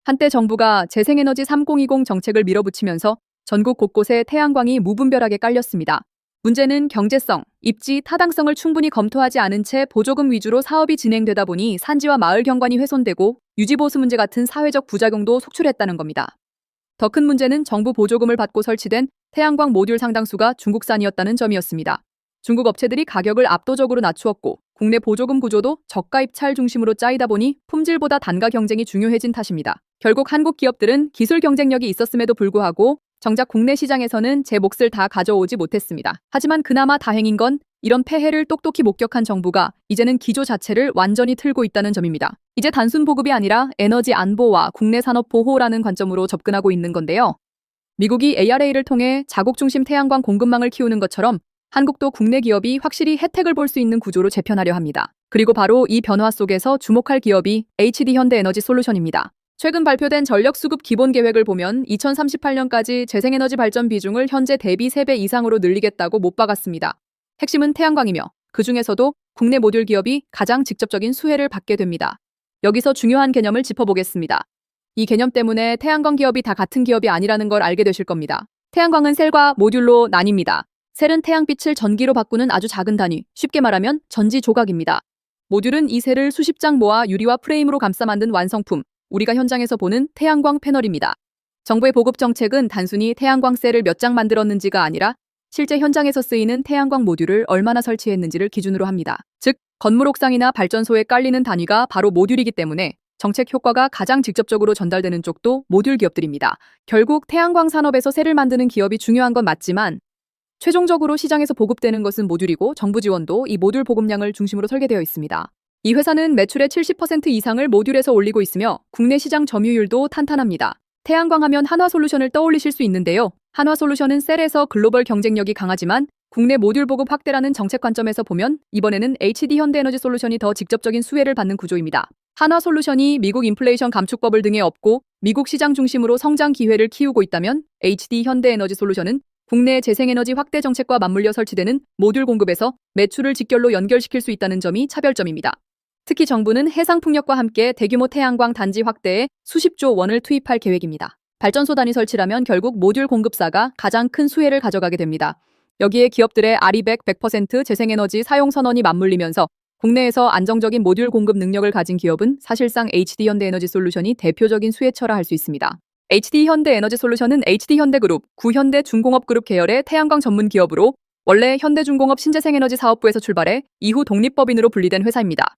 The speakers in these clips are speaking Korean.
한때 정부가 재생에너지 3020 정책을 밀어붙이면서 전국 곳곳에 태양광이 무분별하게 깔렸습니다. 문제는 경제성, 입지, 타당성을 충분히 검토하지 않은 채 보조금 위주로 사업이 진행되다 보니 산지와 마을 경관이 훼손되고 유지보수 문제 같은 사회적 부작용도 속출했다는 겁니다. 더 큰 문제는 정부 보조금을 받고 설치된 태양광 모듈 상당수가 중국산이었다는 점이었습니다. 중국 업체들이 가격을 압도적으로 낮추었고 국내 보조금 구조도 저가 입찰 중심으로 짜이다 보니 품질보다 단가 경쟁이 중요해진 탓입니다. 결국 한국 기업들은 기술 경쟁력이 있었음에도 불구하고 정작 국내 시장에서는 제 몫을 다 가져오지 못했습니다. 하지만 그나마 다행인 건 이런 폐해를 똑똑히 목격한 정부가 이제는 기조 자체를 완전히 틀고 있다는 점입니다. 이제 단순 보급이 아니라 에너지 안보와 국내 산업 보호라는 관점으로 접근하고 있는 건데요. 미국이 ARA를 통해 자국 중심 태양광 공급망을 키우는 것처럼 한국도 국내 기업이 확실히 혜택을 볼 수 있는 구조로 재편하려 합니다. 그리고 바로 이 변화 속에서 주목할 기업이 HD현대에너지솔루션입니다. 최근 발표된 전력수급 기본계획을 보면 2038년까지 재생에너지 발전 비중을 현재 대비 3배 이상으로 늘리겠다고 못 박았습니다. 핵심은 태양광이며 그 중에서도 국내 모듈 기업이 가장 직접적인 수혜를 받게 됩니다. 여기서 중요한 개념을 짚어보겠습니다. 이 개념 때문에 태양광 기업이 다 같은 기업이 아니라는 걸 알게 되실 겁니다. 태양광은 셀과 모듈로 나뉩니다. 셀은 태양빛을 전기로 바꾸는 아주 작은 단위, 쉽게 말하면 전지 조각입니다. 모듈은 이 셀을 수십 장 모아 유리와 프레임으로 감싸 만든 완성품, 우리가 현장에서 보는 태양광 패널입니다. 정부의 보급 정책은 단순히 태양광 셀을 몇 장 만들었는지가 아니라 실제 현장에서 쓰이는 태양광 모듈을 얼마나 설치했는지를 기준으로 합니다. 즉, 건물 옥상이나 발전소에 깔리는 단위가 바로 모듈이기 때문에 정책 효과가 가장 직접적으로 전달되는 쪽도 모듈 기업들입니다. 결국 태양광 산업에서 셀을 만드는 기업이 중요한 건 맞지만 최종적으로 시장에서 보급되는 것은 모듈이고 정부 지원도 이 모듈 보급량을 중심으로 설계되어 있습니다. 이 회사는 매출의 70% 이상을 모듈에서 올리고 있으며 국내 시장 점유율도 탄탄합니다. 태양광 하면 한화솔루션을 떠올리실 수 있는데요. 한화솔루션은 셀에서 글로벌 경쟁력이 강하지만 국내 모듈 보급 확대라는 정책 관점에서 보면 이번에는 HD현대에너지솔루션이 더 직접적인 수혜를 받는 구조입니다. 한화솔루션이 미국 인플레이션 감축법을 등에 업고 미국 시장 중심으로 성장 기회를 키우고 있다면 HD현대에너지솔루션은 국내 재생에너지 확대 정책과 맞물려 설치되는 모듈 공급에서 매출을 직결로 연결시킬 수 있다는 점이 차별점입니다. 특히 정부는 해상풍력과 함께 대규모 태양광 단지 확대에 수십조 원을 투입할 계획입니다. 발전소 단위 설치라면 결국 모듈 공급사가 가장 큰 수혜를 가져가게 됩니다. 여기에 기업들의 아리백 100% 재생에너지 사용 선언이 맞물리면서 국내에서 안정적인 모듈 공급 능력을 가진 기업은 사실상 HD현대에너지솔루션이 대표적인 수혜처라 할 수 있습니다. HD현대에너지솔루션은 HD현대그룹, 구현대중공업그룹 계열의 태양광 전문 기업으로 원래 현대중공업 신재생에너지 사업부에서 출발해 이후 독립법인으로 분리된 회사입니다.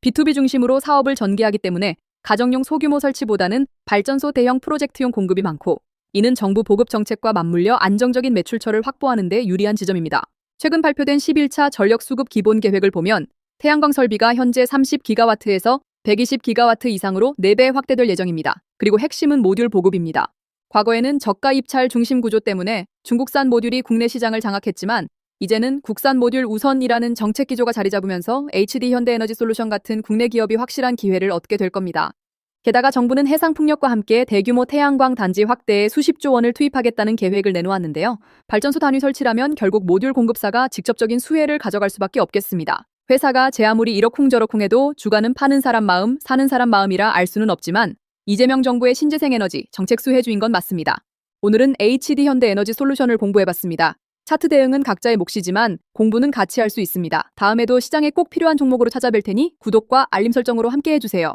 B2B 중심으로 사업을 전개하기 때문에 가정용 소규모 설치보다는 발전소 대형 프로젝트용 공급이 많고 이는 정부 보급 정책과 맞물려 안정적인 매출처를 확보하는 데 유리한 지점입니다. 최근 발표된 11차 전력수급 기본계획을 보면 태양광 설비가 현재 30기가와트에서 120기가와트 이상으로 4배 확대될 예정입니다. 그리고 핵심은 모듈 보급입니다. 과거에는 저가 입찰 중심 구조 때문에 중국산 모듈이 국내 시장을 장악했지만 이제는 국산 모듈 우선이라는 정책 기조가 자리 잡으면서 HD현대에너지솔루션 같은 국내 기업이 확실한 기회를 얻게 될 겁니다. 게다가 정부는 해상풍력과 함께 대규모 태양광 단지 확대에 수십조 원을 투입하겠다는 계획을 내놓았는데요. 발전소 단위 설치라면 결국 모듈 공급사가 직접적인 수혜를 가져갈 수밖에 없겠습니다. 회사가 제 아무리 이러쿵저러쿵 해도 주가는 파는 사람 마음, 사는 사람 마음이라 알 수는 없지만 이재명 정부의 신재생에너지 정책 수혜주인 건 맞습니다. 오늘은 HD현대에너지솔루션을 공부해봤습니다. 차트 대응은 각자의 몫이지만 공부는 같이 할 수 있습니다. 다음에도 시장에 꼭 필요한 종목으로 찾아뵐 테니 구독과 알림 설정으로 함께 해주세요.